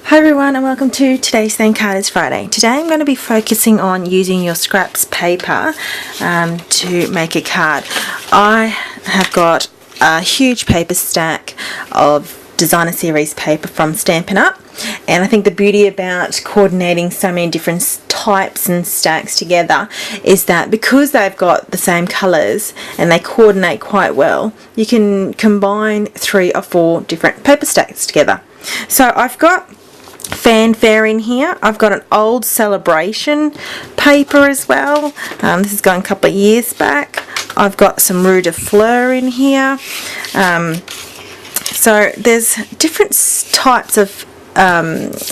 Hi everyone and welcome to today's Thank Card. It's Friday. Today I'm going to be focusing on using your scraps paper to make a card. I have got a huge paper stack of designer series paper from Stampin' Up, and I think the beauty about coordinating so many different types and stacks together is that because they've got the same colours and they coordinate quite well, you can combine 3 or 4 different paper stacks together. So I've got fanfare in here. I've got an old Sale-a-bration paper as well. This is going a couple of years back. I've got some Rue De Fluer in here. So there's different types of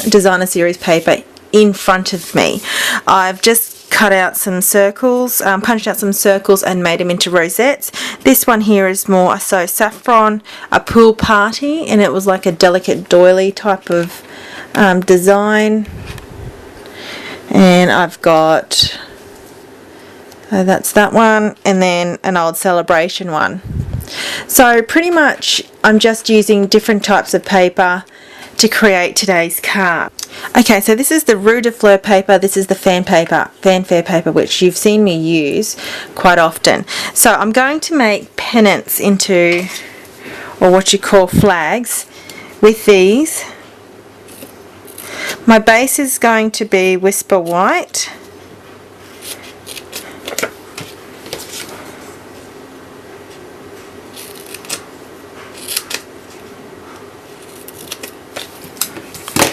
designer series paper in front of me. I've just cut out some circles, punched out some circles and made them into rosettes. This one here is more so saffron, a pool party, and it was like a delicate doily type of design. And I've got, that's that one, and then an old Sale-a-bration one. So pretty much I'm just using different types of paper to create today's card. Okay, so this is the Rue De Fluer paper, this is the fanfare paper, which you've seen me use quite often. So I'm going to make pennants into, or what you call flags, with these. My base is going to be Whisper White.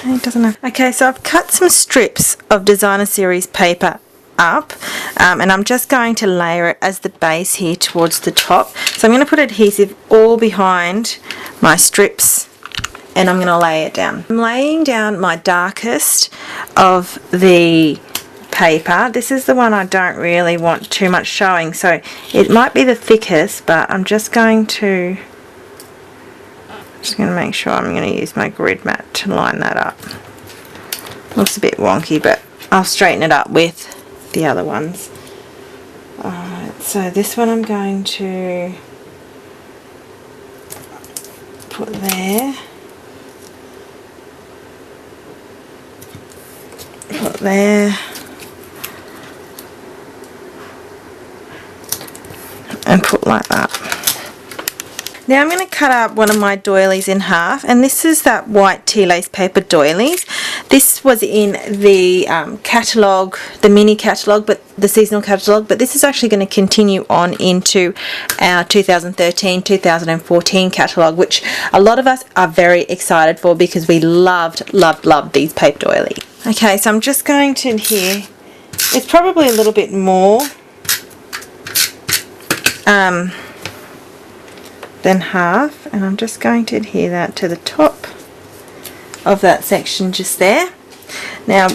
It doesn't have. Okay, so I've cut some strips of designer series paper up, and I'm just going to layer it as the base here towards the top. So I'm going to put adhesive all behind my strips and I'm going to lay it down. I'm laying down my darkest of the paper. This is the one I don't really want too much showing, so it might be the thickest, but I'm just going to make sure I'm going to use my grid mat to line that up. Looks a bit wonky, but I'll straighten it up with the other ones. Alright, so this one I'm going to put there. Put there. And put like that. Now I'm going to cut up one of my doilies in half, and this is that white tea lace paper doilies. This was in the catalogue, the mini catalogue, but the seasonal catalogue, but this is actually going to continue on into our 2013-2014 catalogue, which a lot of us are very excited for because we loved these paper doilies. Okay, so I'm just going to adhere. It's probably a little bit more than half, and I'm just going to adhere that to the top of that section just there. Now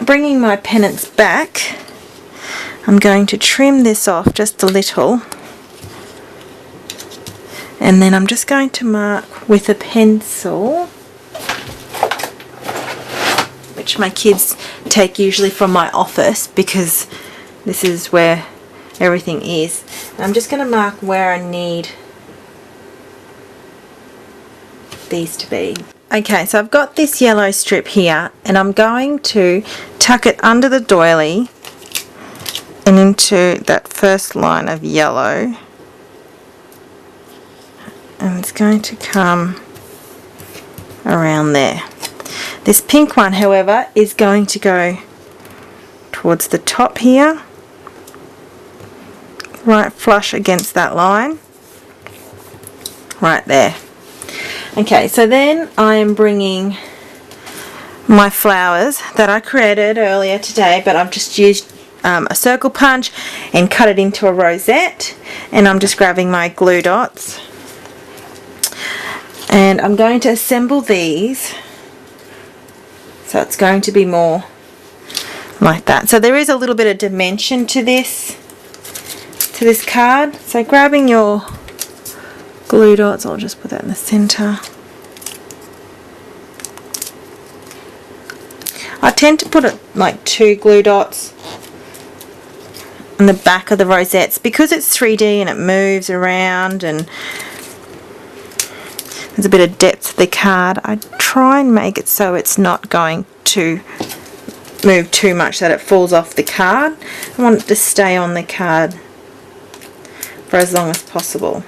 bringing my pennants back, I'm going to trim this off just a little, and then I'm just going to mark with a pencil, which my kids take usually from my office because this is where everything is. And I'm just going to mark where I need these to be. Okay, so I've got this yellow strip here, and I'm going to tuck it under the doily and into that first line of yellow, and it's going to come around there. This pink one, however, is going to go towards the top here, right flush against that line, right there. Okay, so then I am bringing my flowers that I created earlier today, but I've just used a circle punch and cut it into a rosette, and I'm just grabbing my glue dots, and I'm going to assemble these, so it's going to be more like that. So there is a little bit of dimension to this card. So grabbing your glue dots, I'll just put that in the center. I tend to put it like 2 glue dots on the back of the rosettes because it's 3D and it moves around and there's a bit of depth to the card. I try and make it so it's not going to move too much that it falls off the card. I want it to stay on the card for as long as possible.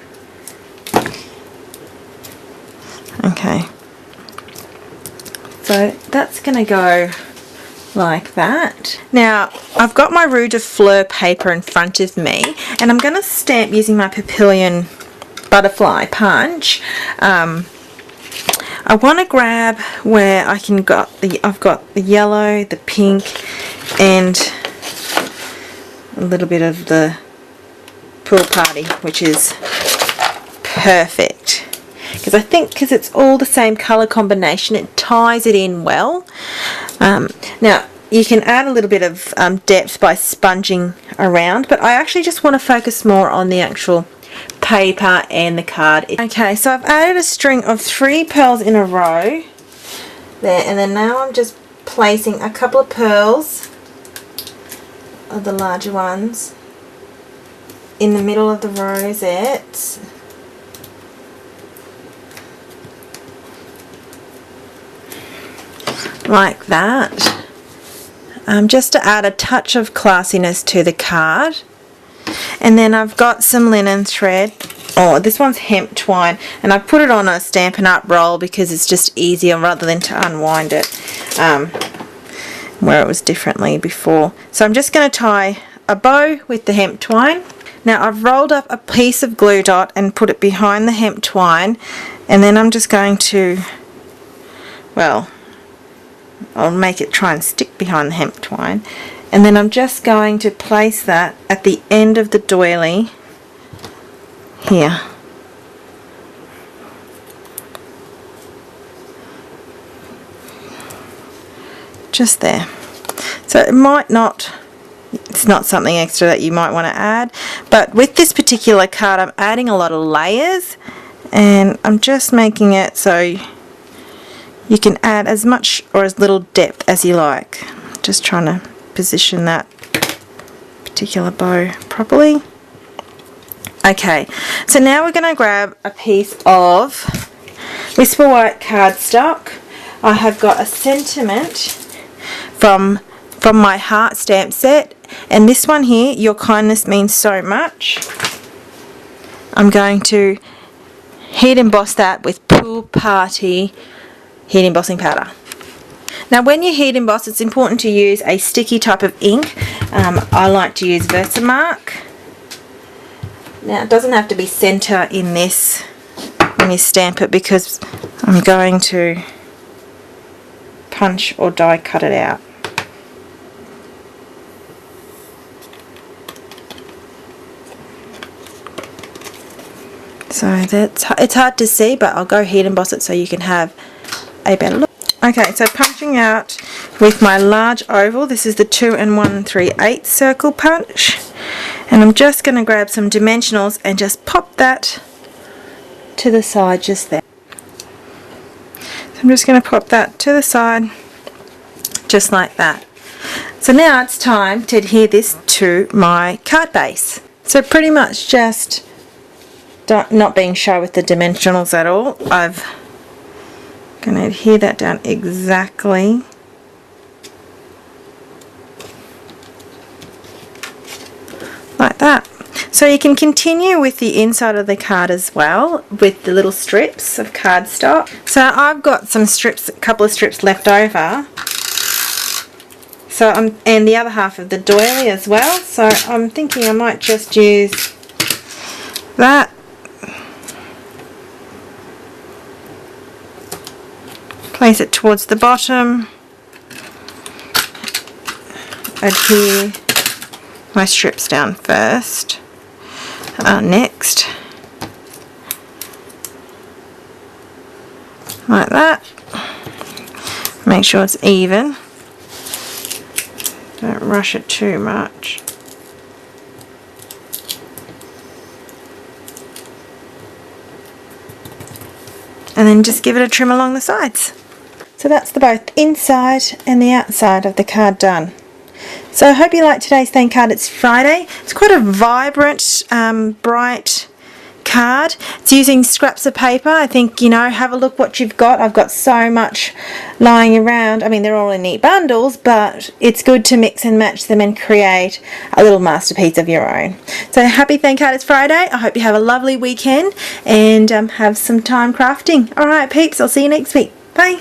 Okay, so that's going to go like that. Now I've got my Rue De Fluer paper in front of me, and I'm going to stamp using my Papillion butterfly punch. I want to grab where I've got the yellow, the pink, and a little bit of the pool party, which is perfect. Because I think because it's all the same colour combination, it ties it in well. Now you can add a little bit of depth by sponging around, but I actually just want to focus more on the actual paper and the card. Okay, so I've added a string of 3 pearls in a row there, and then now I'm just placing a couple of pearls of the larger ones in the middle of the rosettes. Like that, just to add a touch of classiness to the card. And then I've got some linen thread. Oh, this one's hemp twine, and I put it on a Stampin' Up roll because it's just easier rather than to unwind it where it was differently before. So I'm just going to tie a bow with the hemp twine. Now I've rolled up a piece of glue dot and put it behind the hemp twine, and then I'm just going to, well, I'll make it try and stick behind the hemp twine, and then I'm just going to place that at the end of the doily here. Just there. So it might not, it's not something extra that you might want to add, but with this particular card I'm adding a lot of layers, and I'm just making it so you can add as much or as little depth as you like. Just trying to position that particular bow properly. Okay, so now we're going to grab a piece of Whisper White cardstock. I have got a sentiment from my heart stamp set, and this one here, Your Kindness Means So Much. I'm going to heat emboss that with Pool Party heat embossing powder. Now when you heat emboss, it's important to use a sticky type of ink. I like to use Versamark. Now it doesn't have to be center in this when you stamp it, because I'm going to punch or die cut it out. So it's hard to see, but I'll go heat emboss it so you can have a better look. Okay, so punching out with my large oval. This is the 2 1/3/8 circle punch, and I'm just going to grab some dimensionals and just pop that to the side just there. So I'm just going to pop that to the side just like that. So now it's time to adhere this to my card base. So pretty much just not being shy with the dimensionals at all. I've going to adhere that down exactly like that. So you can continue with the inside of the card as well with the little strips of cardstock. So I've got some strips, a couple of strips left over. So and the other half of the doily as well. So I'm thinking I might just use that. Place it towards the bottom, adhere my strips down first, next, like that. Make sure it's even, don't rush it too much. And then just give it a trim along the sides. So that's the both inside and the outside of the card done. So I hope you liked today's thank card. It's Friday. It's quite a vibrant, bright card. It's using scraps of paper. I think, you know, have a look what you've got. I've got so much lying around. I mean, they're all in neat bundles, but it's good to mix and match them and create a little masterpiece of your own. So happy Thank Artist Friday. I hope you have a lovely weekend and have some time crafting. Alright peeps, I'll see you next week. Bye.